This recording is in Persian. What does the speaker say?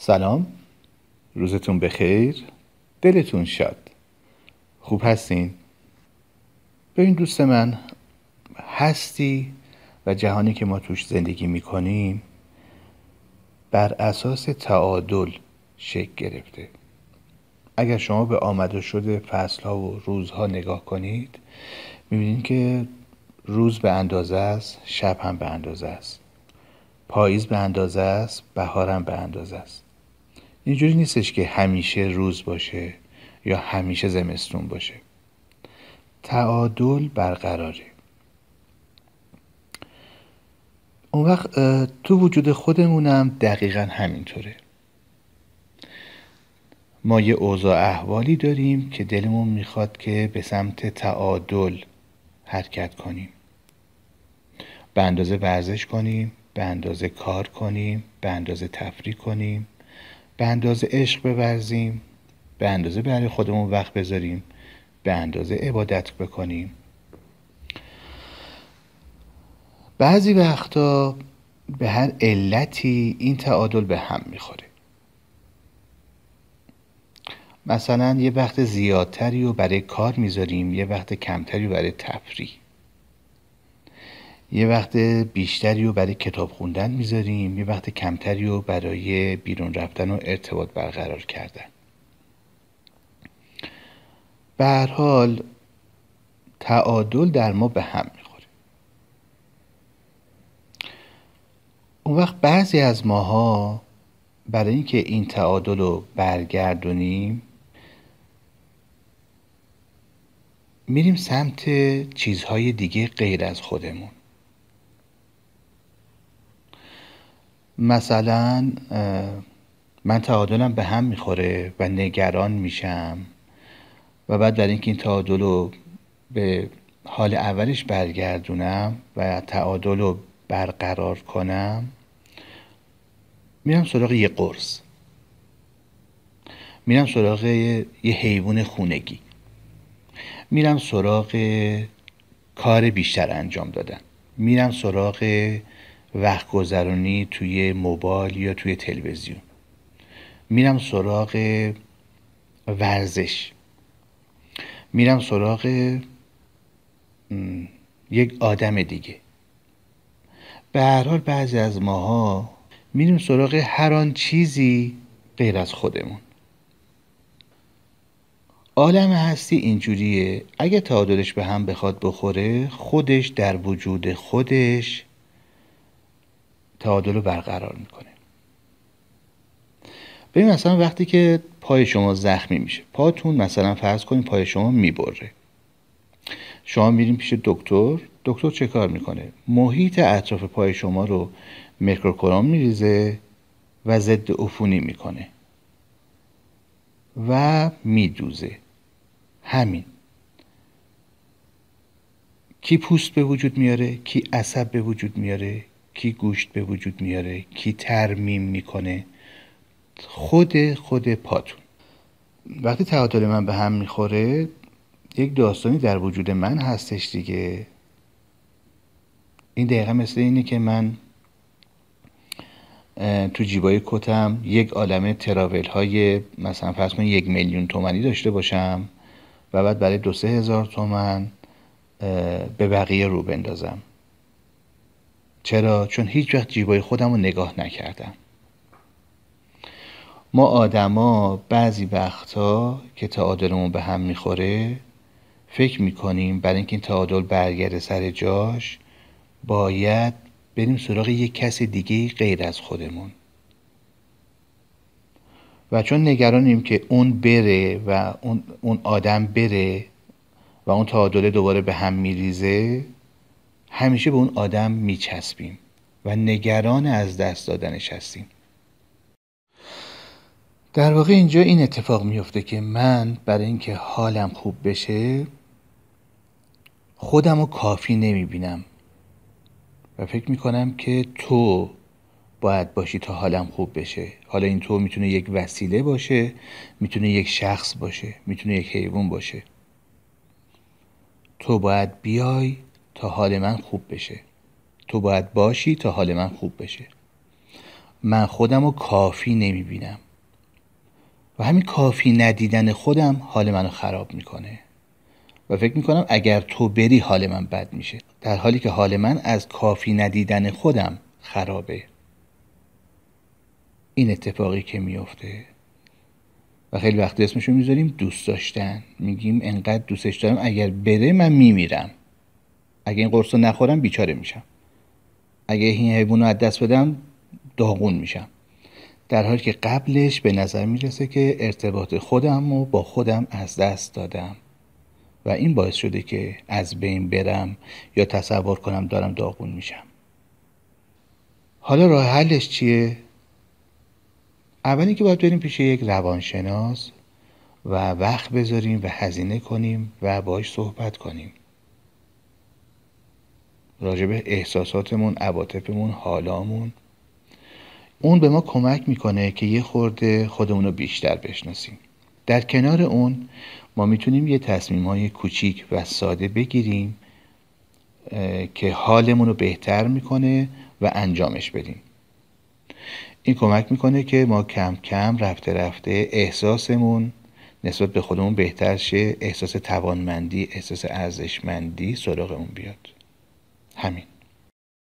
سلام، روزتون بخیر، دلتون شاد. خوب هستین؟ ببین دوست من، هستی و جهانی که ما توش زندگی میکنیم بر اساس تعادل شکل گرفته. اگر شما به آمد و شد فصلها و روزها نگاه کنید میبینید که روز به اندازه است، شب هم به اندازه است، پاییز به اندازه است، بهار هم به اندازه است. اینجوری نیستش که همیشه روز باشه یا همیشه زمستون باشه. تعادل برقراره. اون وقت تو وجود خودمونم دقیقا همینطوره. ما یه اوضاع احوالی داریم که دلمون میخواد که به سمت تعادل حرکت کنیم. به اندازه ورزش کنیم، به اندازه کار کنیم، به اندازه تفریح کنیم، به اندازه عشق بورزیم، به اندازه برای خودمون وقت بذاریم، به اندازه عبادت بکنیم. بعضی وقتا به هر علتی این تعادل به هم میخوره. مثلا یه وقت زیادتری رو برای کار میذاریم، یه وقت کمتری رو برای تفریح، یه وقت بیشتری رو برای کتاب خوندن میذاریم، یه وقت کمتری رو برای بیرون رفتن و ارتباط برقرار کردن. به هر حال تعادل در ما به هم میخوره. اون وقت بعضی از ماها برای اینکه این تعادل رو برگردونیم میریم سمت چیزهای دیگه غیر از خودمون. مثلا من تعادلم به هم میخوره و نگران میشم و بعد در اینکه این تعادل رو به حال اولش برگردونم و تعادل رو برقرار کنم میرم سراغ یه قرص، میرم سراغ یه حیوان خونگی، میرم سراغ کار بیشتر انجام دادن، میرم سراغ وقت گذرانی توی موبایل یا توی تلویزیون، میرم سراغ ورزش، میرم سراغ یک آدم دیگه. به هر حال بعضی از ماها میریم سراغ هر آن چیزی غیر از خودمون. عالم هستی اینجوریه، اگه تعادلش به هم بخواد بخوره خودش در وجود خودش تعادل رو برقرار میکنه. ببین مثلا وقتی که پای شما زخمی میشه، پاتون مثلا فرض کنید پای شما میبره، شما میرین پیش دکتر. دکتر چه کار میکنه؟ محیط اطراف پای شما رو میکروکروم میریزه و ضد عفونی میکنه و میدوزه. همین. کی پوست به وجود میاره، کی عصب به وجود میاره، کی گوشت به وجود میاره، کی ترمیم میکنه؟ خود پاتون. وقتی تعادل من به هم میخوره یک داستانی در وجود من هستش دیگه. این دقیقا مثل اینه که من تو جیبای کتم یک عالمه تراول های مثلا فرض کن 1,000,000 تومانی داشته باشم و بعد برای 2-3 هزار تومن به بقیه رو بندازم. چرا؟ چون هیچ وقت جیبای خودم رو نگاه نکردم. ما آدما بعضی وقتا که تعادلمون به هم میخوره فکر میکنیم برای اینکه این تعادل برگرده سر جاش باید بریم سراغ یک کس دیگه غیر از خودمون و چون نگرانیم که اون بره و اون آدم بره و اون تعادل دوباره به هم میریزه، همیشه به اون آدم میچسبیم و نگران از دست دادنش هستیم. در واقع اینجا این اتفاق میفته که من برای اینکه حالم خوب بشه خودم رو کافی نمیبینم و فکر میکنم که تو باید باشی تا حالم خوب بشه. حالا این تو میتونه یک وسیله باشه، میتونه یک شخص باشه، میتونه یک حیوان باشه. تو باید بیای تا حال من خوب بشه، تو باید باشی تا حال من خوب بشه. من خودم رو کافی نمیبینم و همین کافی ندیدن خودم حال منو خراب میکنه و فکر میکنم اگر تو بری حال من بد میشه، در حالی که حال من از کافی ندیدن خودم خرابه. این اتفاقی که میفته و خیلی وقت اسمشو میذاریم دوست داشتن. میگیم انقدر دوستش دارم اگر بره من میمیرم، اگه این قرصو نخورم بیچاره میشم، اگه این حیوانو از دست بدم داغون میشم، در حالی که قبلش به نظر میرسه که ارتباط خودم رو با خودم از دست دادم و این باعث شده که از بین برم یا تصور کنم دارم داغون میشم. حالا راه حلش چیه؟ اولی که باید بریم پیش یک روانشناس و وقت بذاریم و هزینه کنیم و باهاش صحبت کنیم راجع به احساساتمون، عواطفمون، حالامون. اون به ما کمک میکنه که یه خورده خودمون رو بیشتر بشناسیم. در کنار اون ما میتونیم یه تصمیم‌های کوچیک و ساده بگیریم که حالمون رو بهتر میکنه و انجامش بدیم. این کمک میکنه که ما کم کم رفته رفته احساسمون نسبت به خودمون بهتر شه، احساس توانمندی، احساس ارزشمندی سراغمون بیاد. همین.